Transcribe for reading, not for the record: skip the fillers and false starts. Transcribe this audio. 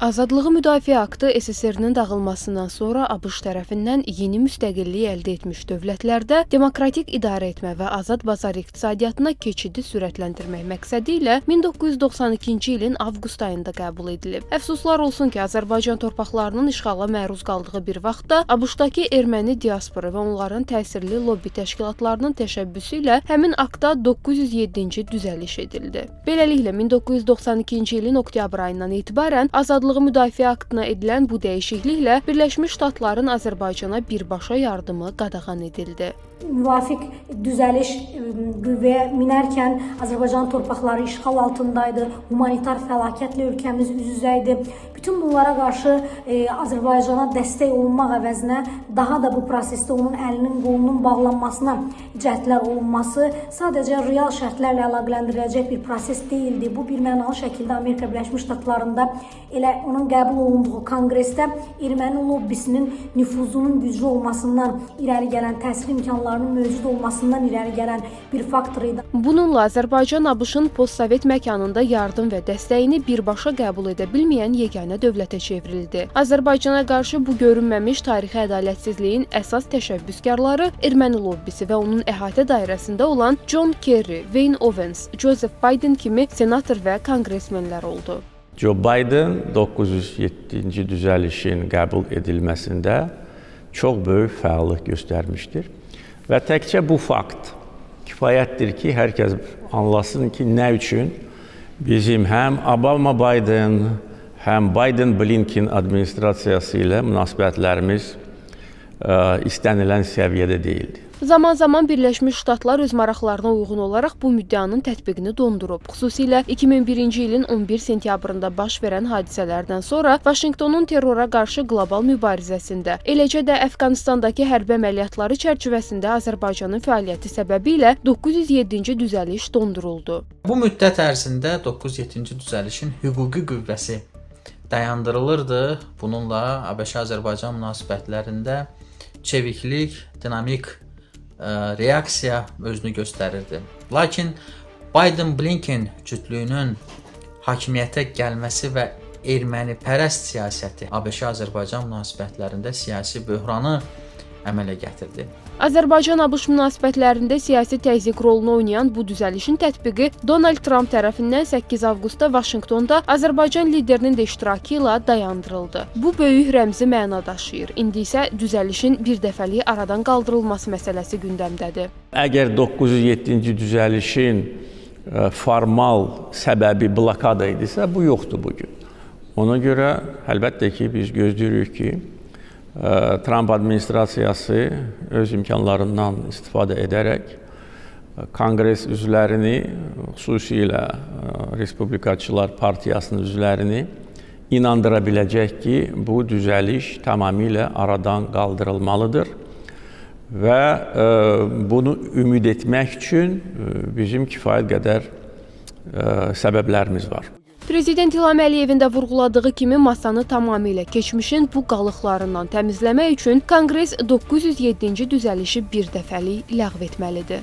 Azadlığı Müdafiə Aktı SSR-nin dağılmasından sonra ABŞ tərəfindən yeni müstəqillik əldə etmiş dövlətlərdə demokratik idarə etmə və azad bazar iqtisadiyyatına keçidi sürətləndirmək məqsədi ilə 1992-ci ilin avqust ayında qəbul edilib. Əfsuslar olsun ki, Azərbaycan torpaqlarının işğala məruz qaldığı bir vaxtda ABŞ-dakı erməni diasporu və onların təsirli lobbi təşkilatlarının təşəbbüsü ilə həmin aktda 907-ci düzəliş edildi. Beləliklə, 1992-ci ilin oktyabr ayından etibarən Azadlığı Müdafiə Aktına edilən bu dəyişikliklə Birləşmiş Ştatların Azərbaycana birbaşa yardımı qadağan edildi. Müvafiq düzəliş qüvvəyə minərkən Azərbaycan torpaqları işğal altındaydı, humanitar fəlakətlə ölkəmiz üz-üzə idi. Bütün bunlara qarşı Azərbaycana dəstək olunmaq əvəzinə daha da bu prosesdə onun əlinin, qolunun bağlanmasına cəhdlər olunması sadəcə real şərtlərlə əlaqələndiriləcək bir proses deyildi. Bu bir mənalı şəkildə Amerika Birləşmiş Ştatlarında elə onun qəbul olunduğu konqresdə erməni lobbisinin nüfuzunun güclü olmasından irəli gələn təsir imkanlarının mövcud olmasından irəli gələn bir faktor idi. Bununla Azərbaycan ABŞ-ın postsovet məkanında yardım və dəstəyini birbaşa qəbul edə bilməyən yeganə dövlətə çevrildi. Azərbaycana qarşı bu görünməmiş tarixi ədalətsizliyin əsas təşəbbüskarları erməni lobbisi və onun əhatə dairəsində olan John Kerry, Wayne Owens, Joseph Biden kimi senator və konqresmenlər oldu. Joe Biden 907-ci düzəlişin qəbul edilməsində çox böyük fəallıq göstərmişdir. Və təkcə bu fakt kifayətdir ki, hər kəs anlasın ki, nə üçün bizim həm Obama-Biden, həm Biden-Blinken administrasiyası ilə münasibətlərimiz istənilən səviyyədə deyildi. Zaman-zaman Birləşmiş Ştatlar öz maraqlarına uyğun olaraq bu müddəanın tətbiqini dondurub. Xüsusilə 2001-ci ilin 11 sentyabrında baş verən hadisələrdən sonra Vaşinqtonun terrora qarşı qlobal mübarizəsində, eləcə də Əfqanistandakı hərbi əməliyyatları çərçivəsində Azərbaycanın fəaliyyəti səbəbilə 907-ci düzəliş donduruldu. Bu müddət ərzində 907-ci düzəlişin hüquqi qüvvəsi dayandırılırdı. Bununla ABŞ-Azərbaycan münasibətlərində çeviklik, dinamik reaksiya özünü göstərirdi. Lakin Biden-Blinken cütlüyünün hakimiyyətə gəlməsi və ermənipərəst siyasəti ABŞ-Azərbaycan münasibətlərində siyasi böhranı əmələ gətirdi. Azərbaycan-ABŞ münasibətlərində siyasi təzyiq rolunu oynayan bu düzəlişin tətbiqi Donald Trump tərəfindən 8 avqustda Vaşinqtonda Azərbaycan liderinin də iştirakı ilə dayandırıldı. Bu böyük rəmzi məna daşıyır. İndi isə düzəlişin birdəfəlik aradan qaldırılması məsələsi gündəmdədir. Əgər 907-ci düzəlişin formal səbəbi blokada idisə, bu yoxdur bugün. Ona görə əlbəttə ki, biz gözləyirik ki, Trump administrasiyası öz imkanlarından istifadə edərək Konqres üzvlərini, xüsusilə Respublikaçılar Partiyasının üzvlərini inandıra biləcək ki, bu düzəliş tamamilə aradan qaldırılmalıdır və bunu ümid etmək üçün bizim kifayət qədər səbəblərimiz var. Prezident İlham Əliyevin də vurğuladığı kimi masanı tamamilə keçmişin bu qalıqlarından təmizləmək üçün Konqres 907-ci düzəlişi birdəfəlik ləğv etməlidir.